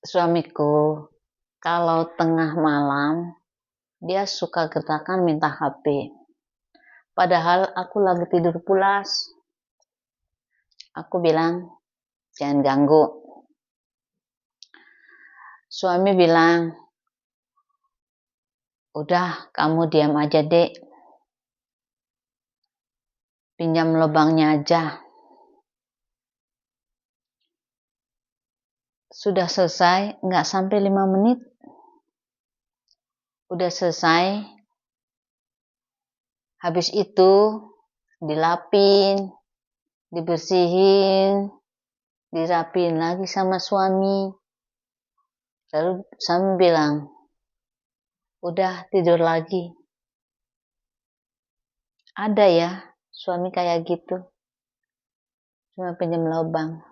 Suamiku kalau tengah malam dia suka gertakan minta HP. Padahal aku lagi tidur pulas. Aku bilang, jangan ganggu. Suami bilang, udah kamu diam aja dek. Pinjam lubangnya aja. Sudah selesai, nggak sampai 5 menit. Udah selesai. Habis itu dilapin, dibersihin, dirapin lagi sama suami. Lalu suami bilang, udah tidur lagi. Ada ya suami kayak gitu, cuma pinjam lubang.